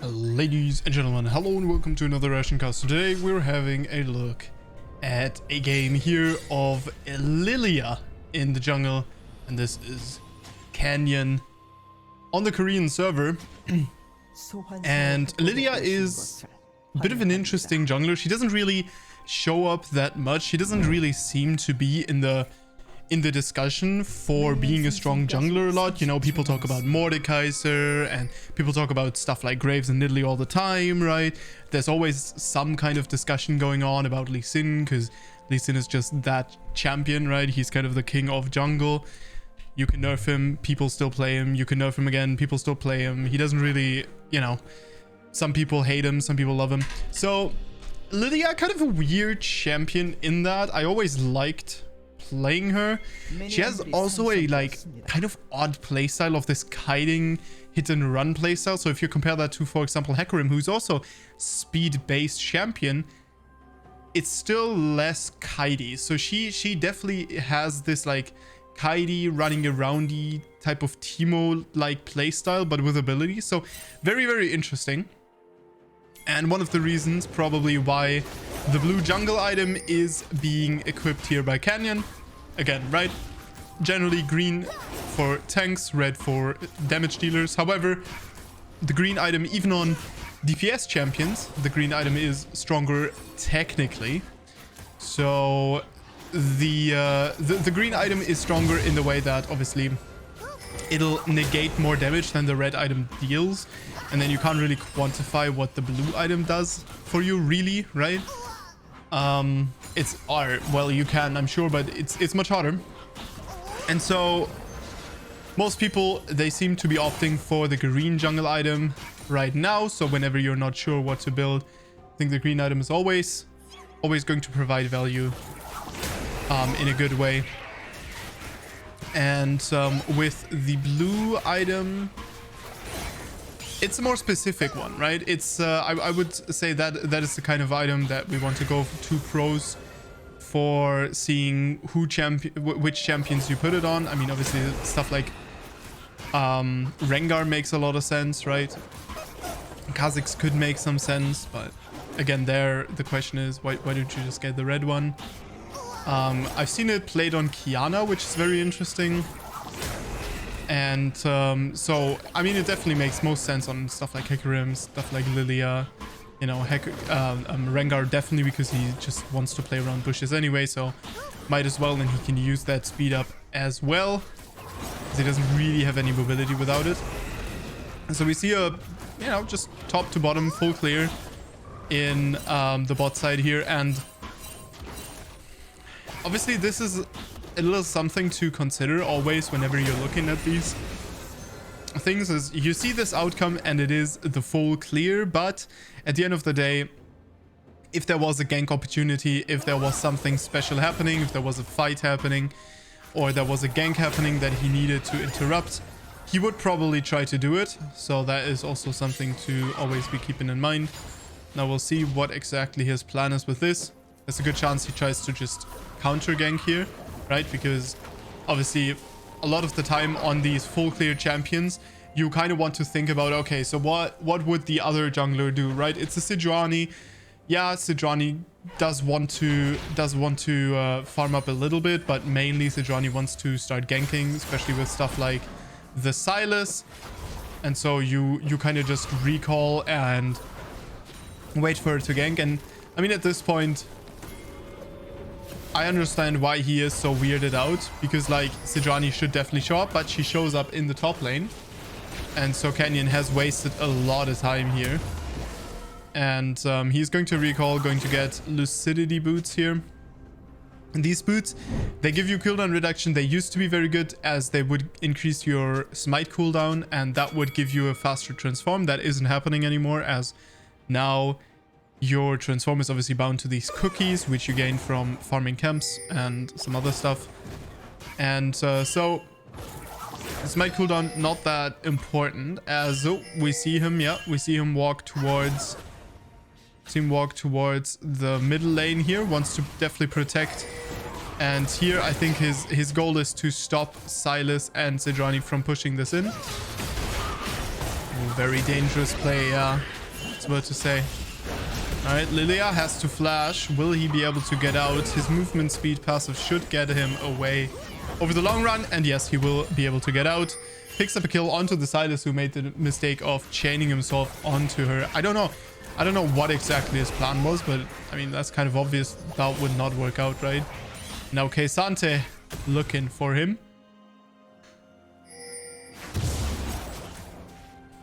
Ladies and gentlemen, hello and welcome to another Russian cast. Today we're having a look at a game here of Lilia in the jungle, and this is Canyon on the Korean server. And Lilia is a bit of an interesting jungler. She doesn't really show up that much. She doesn't really seem to be in the discussion for being a strong jungler a lot. You know, people talk about Mordekaiser and people talk about stuff like Graves and Nidalee all the time, right? There's always some kind of discussion going on about Lee Sin, because Lee Sin is just that champion, right? He's kind of the king of jungle. You can nerf him, people still play him. You can nerf him again, people still play him. He doesn't really, you know, some people hate him, some people love him. So Lilia, kind of a weird champion in that. I always liked playing her. She has also a kind of odd playstyle of this kiting hit and run playstyle. So if you compare that to, for example, Hecarim, who's also speed-based champion, it's still less kitey. So she definitely has this like kitey running aroundy type of Teemo like playstyle, but with abilities. So very, very interesting. And one of the reasons probably why the blue jungle item is being equipped here by Canyon. Again, right? Generally green for tanks, red for damage dealers. However, the green item, even on DPS champions, the green item is stronger technically. So the green item is stronger in the way that obviously it'll negate more damage than the red item deals. And then you can't really quantify what the blue item does for you, really, right? Well, you can, I'm sure, but it's much harder. And so most people, they seem to be opting for the green jungle item right now. So whenever you're not sure what to build, I think the green item is always going to provide value in a good way. And with the blue item, it's a more specific one, right? It's I would say that is the kind of item that we want to go to pros for seeing which champions you put it on. I mean, obviously stuff like Rengar makes a lot of sense, right? Kha'Zix could make some sense, but again, there the question is why don't you just get the red one? I've seen it played on Kiana, which is very interesting. And so, I mean, it definitely makes most sense on stuff like Hecarim, stuff like Lilia, you know, Rengar definitely, because he just wants to play around bushes anyway, so might as well, and he can use that speed up as well, because he doesn't really have any mobility without it. And so we see a, you know, just top to bottom full clear in the bot side here, and obviously this is a little something to consider always whenever you're looking at these things. Is you see this outcome and it is the full clear, but at the end of the day, if there was a gank opportunity, if there was something special happening, if there was a fight happening, or there was a gank happening that he needed to interrupt, he would probably try to do it. So that is also something to always be keeping in mind. Now we'll see what exactly his plan is with this. There's a good chance he tries to just counter gank here, right? Because obviously a lot of the time on these full clear champions, you kind of want to think about, okay, so what would the other jungler do, right? It's a Sejuani. Yeah, Sejuani does want to farm up a little bit, but mainly Sejuani wants to start ganking, especially with stuff like the Sylas. And so you kind of just recall and wait for it to gank. And I mean, at this point, I understand why he is so weirded out, because like Sejuani should definitely show up, but she shows up in the top lane. And so Canyon has wasted a lot of time here. And he's going to recall, going to get Lucidity boots here. And these boots, they give you cooldown reduction. They used to be very good as they would increase your smite cooldown, and that would give you a faster transform. That isn't happening anymore, as now your transform is obviously bound to these cookies, which you gain from farming camps and some other stuff. And so smite cooldown, not that important, as we see him, yeah, we see him walk towards the middle lane here, wants to definitely protect. And here I think his goal is to stop Sylas and Sejuani from pushing this in. very dangerous play, yeah. It's about to say. Alright, Lilia has to flash. Will he be able to get out? His movement speed passive should get him away over the long run. And yes, he will be able to get out. Picks up a kill onto the Silas, who made the mistake of chaining himself onto her. I don't know what exactly his plan was, but I mean, that's kind of obvious. That would not work out, right? Now K'Sante looking for him.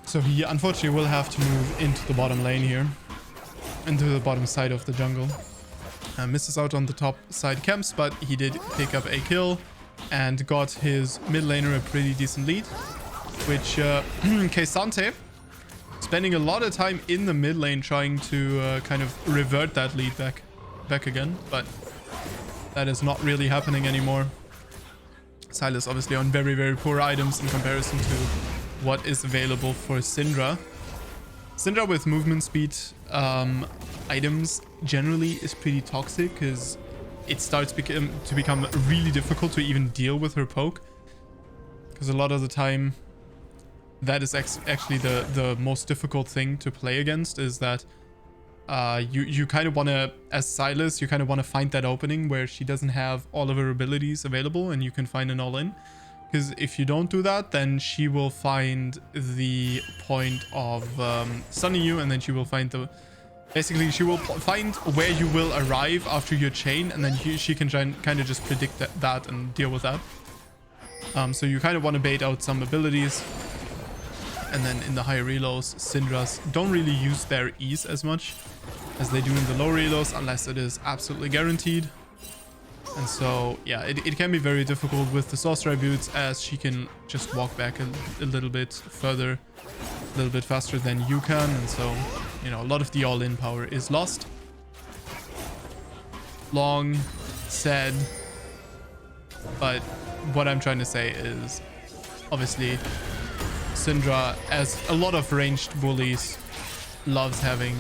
So he unfortunately will have to move into the bottom lane here. Into the bottom side of the jungle. Misses out on the top side camps, but he did pick up a kill and got his mid laner a pretty decent lead. Which K'Sante spending a lot of time in the mid lane trying to kind of revert that lead back again. But that is not really happening anymore. Silas obviously on very, very poor items in comparison to what is available for Syndra. Syndra with movement speed items generally is pretty toxic because it starts to become really difficult to even deal with her poke. Because a lot of the time that is actually the most difficult thing to play against, is that you kind of want to, as Silas, you kind of want to find that opening where she doesn't have all of her abilities available and you can find an all-in. Because if you don't do that, then she will find the point of stunning you, and then she will find basically she will find where you will arrive after your chain, and then she can kind of just predict that and deal with that. So you kind of want to bait out some abilities. And then in the higher reloads, Syndras don't really use their E's as much as they do in the low reloads, unless it is absolutely guaranteed. And so, yeah, it can be very difficult with the Sorcerer boots, as she can just walk back a little bit further, a little bit faster than you can. And so, you know, a lot of the all-in power is lost. Long said, but what I'm trying to say is, obviously, Syndra, as a lot of ranged bullies, loves having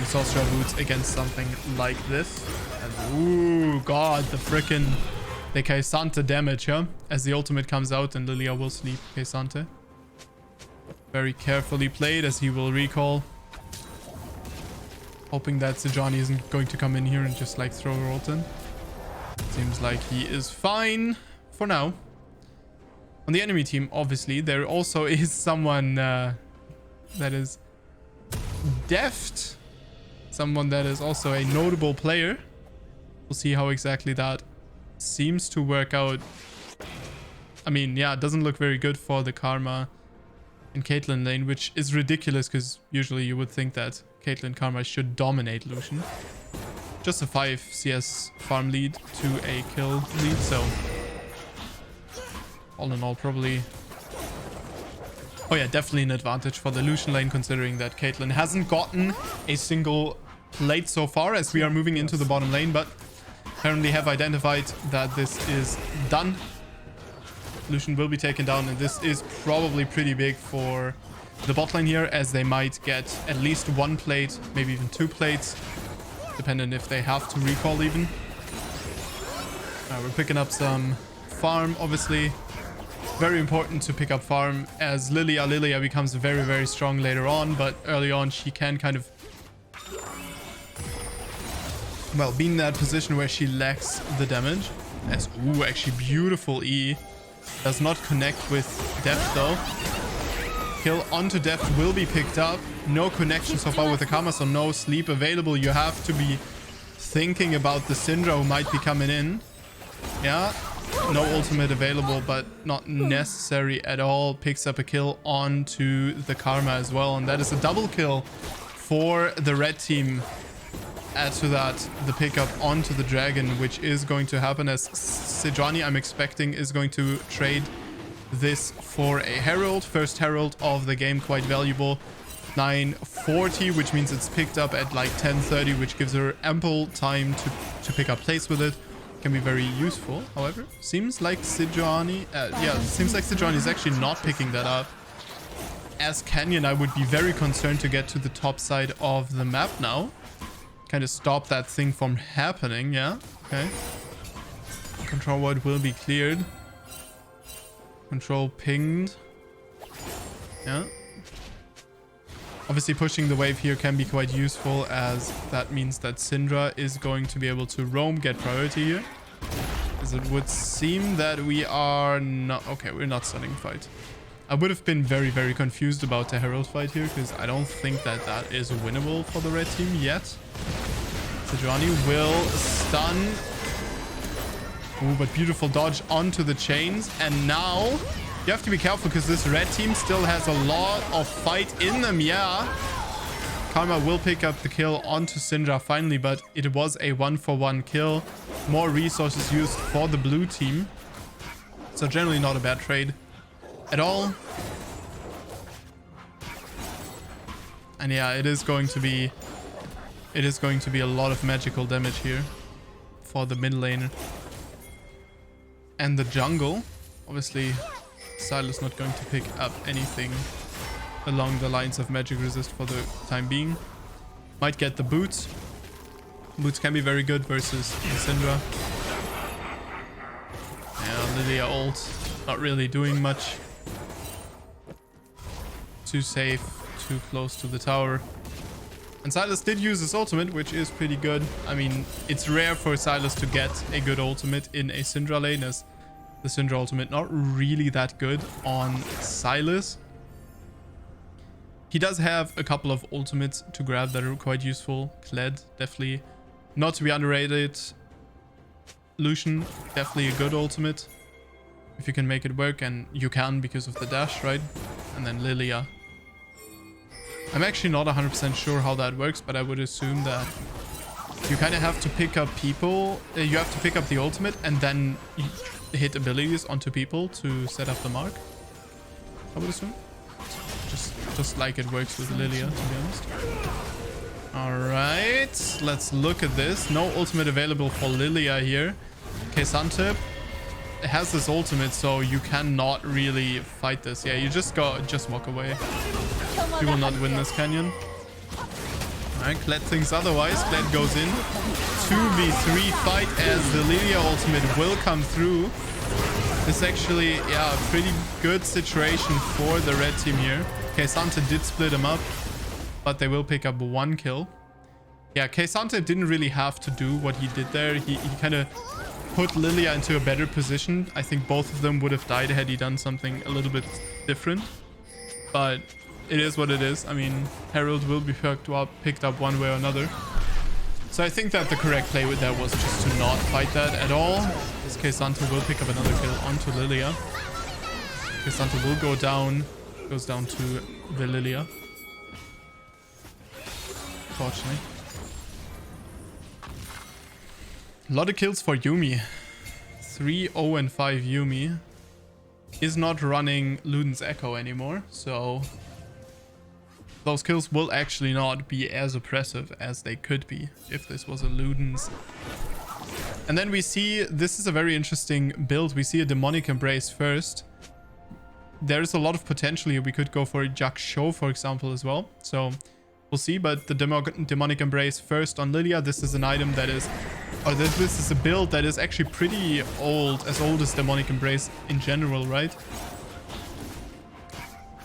Sorcerer boots against something like this. And ooh, god, the K'Sante damage, huh? As the ultimate comes out and Lilia will sleep K'Sante. Very carefully played, as he will recall. Hoping that Sejuani isn't going to come in here and just like throw her ult in. Seems like he is fine for now. On the enemy team, obviously, there also is someone that is deft. Someone that is also a notable player. We'll see how exactly that seems to work out. I mean, yeah, it doesn't look very good for the Karma in Caitlyn lane, which is ridiculous because usually you would think that Caitlyn Karma should dominate Lucian. Just a 5 CS farm lead to a kill lead, so all in all, probably... Oh yeah, definitely an advantage for the Lucian lane, considering that Caitlyn hasn't gotten a single plate so far, as we are moving into the bottom lane, but apparently have identified that this is done. Lucian will be taken down, and this is probably pretty big for the bot lane here, as they might get at least 1 plate, maybe even 2 plates, depending if they have to recall even. We're picking up some farm, obviously. Very important to pick up farm, as Lilia becomes very, very strong later on, but early on she can kind of, well, be in that position where she lacks the damage. As, ooh, actually beautiful E. Does not connect with Deft though. Kill onto Deft will be picked up. No connection so far with the Karma, so no sleep available. You have to be thinking about the Syndra who might be coming in. Yeah, no ultimate available, but not necessary at all. Picks up a kill onto the Karma as well, and that is a double kill for the red team. Add to that the pickup onto the dragon, which is going to happen, as Sejuani, I'm expecting, is going to trade this for a herald. First herald of the game, quite valuable. 940, which means it's picked up at like 1030, which gives her ample time to pick up plays with it. Can be very useful. However, seems like Sejuani, seems like Sejuani is actually not picking that up. As Canyon, I would be very concerned to get to the top side of the map now. Kind of stop that thing from happening. Yeah, okay. Control ward will be cleared. Control pinged. Yeah. Obviously pushing the wave here can be quite useful, as that means that Syndra is going to be able to roam, get priority here. As it would seem that we are not... Okay, we're not stunning fight. I would have been very, very confused about the Herald fight here, because I don't think that that is winnable for the red team yet. Sejuani will stun. Ooh, but beautiful dodge onto the chains. And now you have to be careful, because this red team still has a lot of fight in them. Yeah. Karma will pick up the kill onto Syndra finally, but it was a 1-for-1 kill. More resources used for the blue team. So generally not a bad trade at all. And yeah, it is going to be a lot of magical damage here for the mid lane. And the jungle, obviously Sylas not going to pick up anything along the lines of magic resist for the time being. Might get the boots. Boots can be very good versus Syndra. Yeah, Lilia ult, not really doing much. Too safe, too close to the tower. And Sylas did use his ultimate, which is pretty good. I mean, it's rare for Sylas to get a good ultimate in a Syndra lane, as the Syndra ultimate not really that good on Sylas. He does have a couple of ultimates to grab that are quite useful. Kled, definitely not to be underrated. Lucian, definitely a good ultimate if you can make it work, and you can because of the dash, right? And then Lilia. I'm actually not 100% sure how that works, but I would assume that you kind of have to pick up people. You have to pick up the ultimate and then hit abilities onto people to set up the mark, I would assume. Just like it works with Lilia, to be honest. All right, let's look at this. No ultimate available for Lilia here. K'Sante has this ultimate, so you cannot really fight this. Yeah, you just walk away. You will not win this canyon. All right, Kled thinks otherwise. Kled goes in. 2v3 fight as the Lilia ultimate will come through. It's actually, yeah, a pretty good situation for the red team here. K'Sante did split him up, but they will pick up one kill. Yeah, K'Sante didn't really have to do what he did there. He kind of put Lilia into a better position. I think both of them would have died had he done something a little bit different. But it is what it is. I mean, Herald will be picked up one way or another. So I think that the correct play with that was just to not fight that at all. This K'Sante will pick up another kill onto Lilia. K'Sante will go down. Goes down to the Lilia. Fortunately. A lot of kills for Yuumi. 3, 0, and 5 Yuumi. Is not running Luden's Echo anymore, so those kills will actually not be as oppressive as they could be if this was a Luden's. And then we see, this is a very interesting build. We see a Demonic Embrace first. There's a lot of potential here. We could go for a Jack Show, for example, as well. So we'll see. But the Demonic Embrace first on Lilia. This is an item that is... Or this is a build that is actually pretty old. As old as Demonic Embrace in general, right?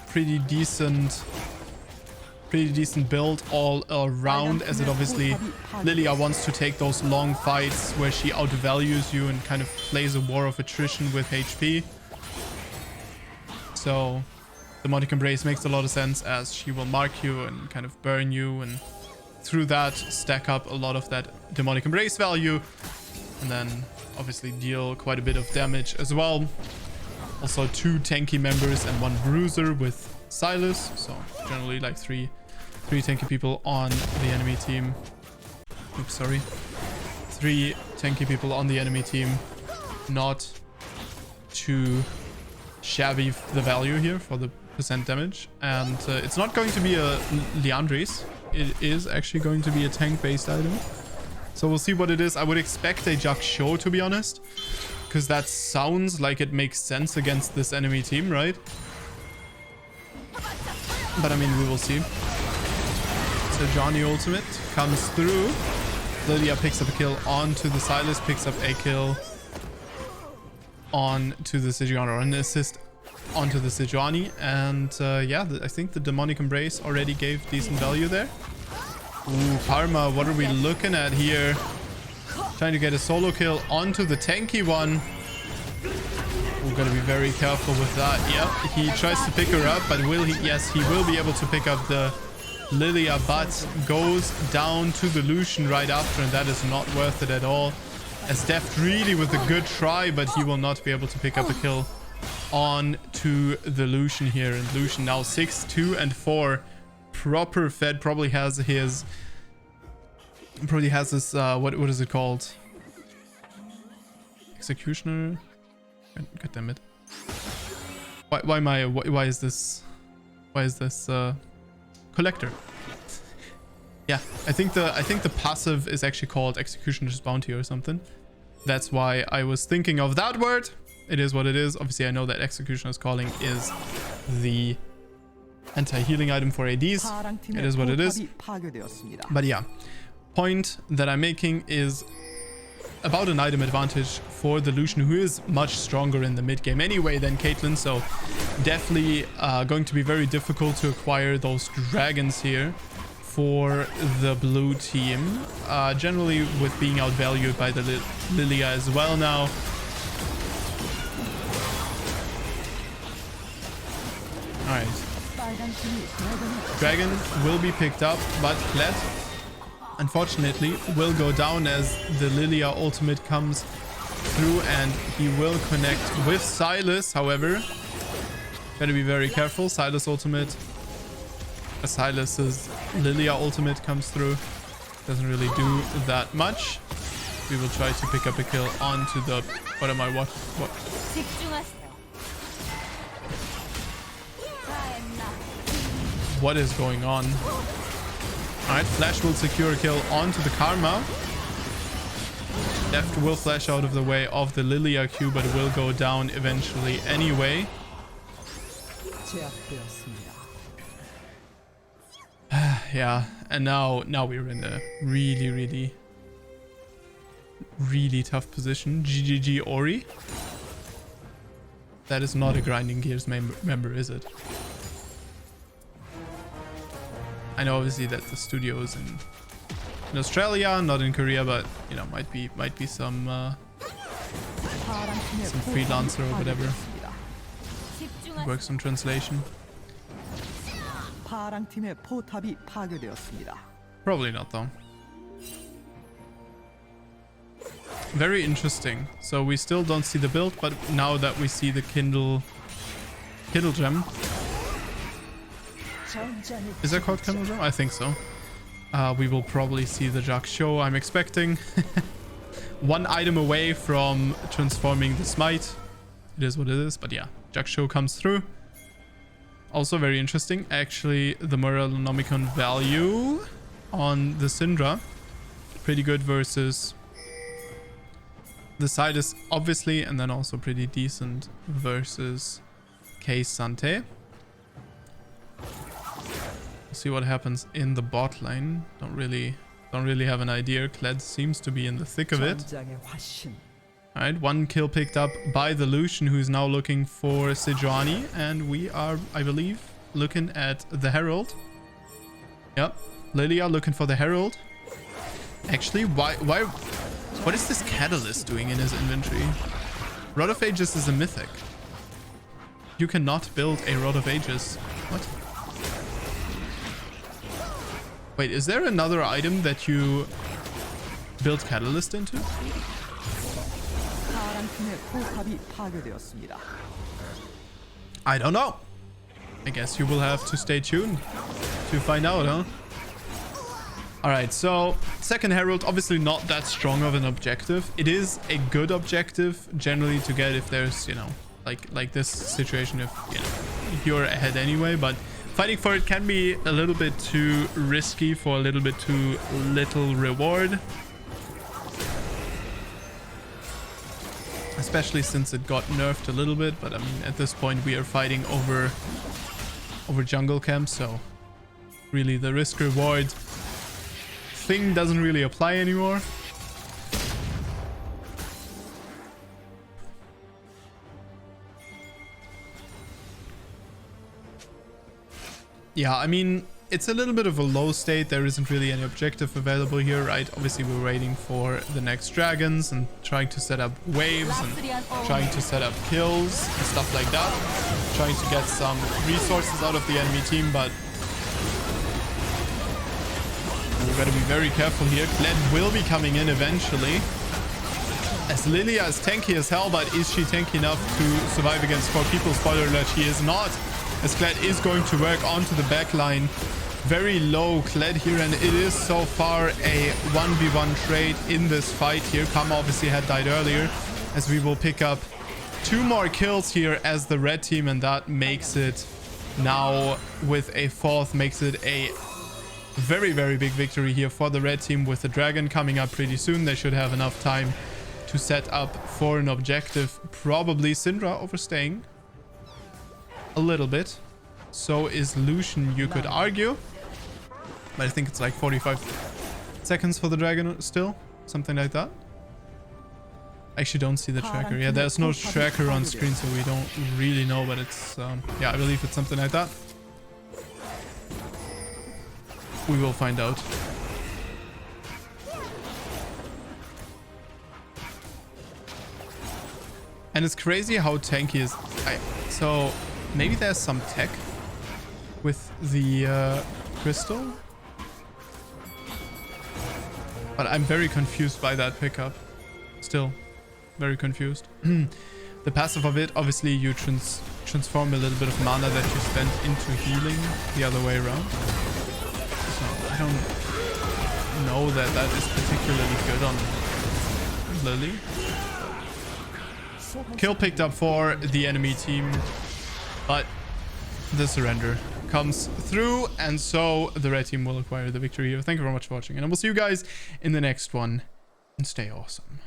Pretty decent build all around, as it obviously... Lilia wants to take those long fights where she outvalues you and kind of plays a war of attrition with HP. So Demonic Embrace makes a lot of sense, as she will mark you and kind of burn you, and through that stack up a lot of that Demonic Embrace value, and then obviously deal quite a bit of damage as well. Also 2 tanky members and 1 bruiser with Sylas, so generally like three tanky people on the enemy team. Oops, sorry. 3 tanky people on the enemy team. Not too shabby the value here for the percent damage. And it's not going to be a Liandry's. It is actually going to be a tank based item, so we'll see what it is. I would expect a Jack Show, to be honest, because that sounds like it makes sense against this enemy team, right? But I mean, we will see. So Johnny ultimate comes through. Lilia picks up a kill onto the Sylas, picks up a kill onto the Sejuani, or an assist onto the Sejuani. And yeah, I think the Demonic Embrace already gave decent value there. Ooh, Karma, what are we looking at here? Trying to get a solo kill onto the tanky one. We're gonna be very careful with that. Yep, he tries to pick her up, but will he? Yes, he will be able to pick up the Lilia, but goes down to the Lucian right after, and that is not worth it at all. As Deft really with a good try, but he will not be able to pick up a kill on to the Lucian here. And Lucian now 6, 2, and 4. Proper fed, probably has his what is it called? Executioner? God damn it. Why is this collector? Yeah, I think the passive is actually called Executioner's Bounty or something. That's why I was thinking of that word. It is what it is. Obviously, I know that Executioner's Calling is the anti-healing item for ADs. It is what it is. But yeah, point that I'm making is about an item advantage for the Lucian, who is much stronger in the mid game anyway than Caitlyn. So definitely going to be very difficult to acquire those dragons here for the blue team. Generally with being outvalued by the Lilia as well now. Alright. Dragon will be picked up, but Kled, unfortunately, will go down as the Lilia ultimate comes through, and he will connect with Sylas. However, gotta be very careful. Sylas ultimate, Sylas's Lilia ultimate comes through. Doesn't really do that much. We will try to pick up a kill onto the... What am I? What? What is going on? Alright, Flash will secure a kill onto the Karma. Deft will flash out of the way of the Lilia Q, but will go down eventually anyway. Yeah, and now we're in a really tough position. GGG Ori. That is not a Grinding Gears member, is it? I know obviously that the studio is in Australia, not in Korea, but you know, might be some freelancer or whatever. Works on translation. Probably not though. Very interesting. So we still don't see the build, but now that we see the Kindle Gem. Is that called Kindle Gem? I think so. We will probably see the Jaksho, I'm expecting. One item away from transforming the Smite. It is what it is, but yeah, Jaksho comes through. Also very interesting, actually, the Moralonomicon value on the Syndra. Pretty good versus the Sidus, obviously, and then also pretty decent versus K-Sante. See what happens in the bot lane. Don't really have an idea. Kled seems to be in the thick of it. Alright, one kill picked up by the Lucian, who's now looking for Sejuani, and we are, I believe, looking at the Herald. Yep, Lilia looking for the Herald. Actually, what is this Catalyst doing in his inventory? Rod of Ages is a mythic. You cannot build a Rod of Ages. What? Wait, is there another item that you build Catalyst into? I don't know. I guess you will have to stay tuned to find out, huh? Alright, so second Herald, obviously not that strong of an objective. It is a good objective generally to get if there's, you know, like this situation, if, you know, you're ahead anyway, but fighting for it can be a little bit too risky for a little bit too little reward. Especially since it got nerfed a little bit, but I mean, at this point we are fighting over jungle camp, so really the risk reward thing doesn't really apply anymore. Yeah, I mean, it's a little bit of a low state. There isn't really any objective available here, right? Obviously, we're waiting for the next dragons and trying to set up waves and trying to set up kills and stuff like that. Trying to get some resources out of the enemy team, but we've got to be very careful here. Kled will be coming in eventually. As Lilia is tanky as hell, but is she tanky enough to survive against 4 people? Spoiler alert, she is not. As Kled is going to work onto the back line. Very low Kled here, and it is so far a 1v1 trade in this fight here. Kama obviously had died earlier, as we will pick up 2 more kills here as the red team, and that makes it now with a 4th, makes it a very, very big victory here for the red team. With the dragon coming up pretty soon, they should have enough time to set up for an objective. Probably Syndra overstaying a little bit. So is Lucian, you could argue. But I think it's like 45 seconds for the dragon still. Something like that. I actually don't see the tracker. Yeah, there's no tracker on screen, so we don't really know. But it's, yeah, I believe it's something like that. We will find out. And it's crazy how tanky is. So maybe there's some tech with the crystal. But I'm very confused by that pickup. Still very confused. The passive of it, obviously you transform a little bit of mana that you spend into healing the other way around. So I don't know that that is particularly good on Lily. Kill picked up for the enemy team, but the surrender comes through, and so the red team will acquire the victory here. Thank you very much for watching, and I will see you guys in the next one, and stay awesome.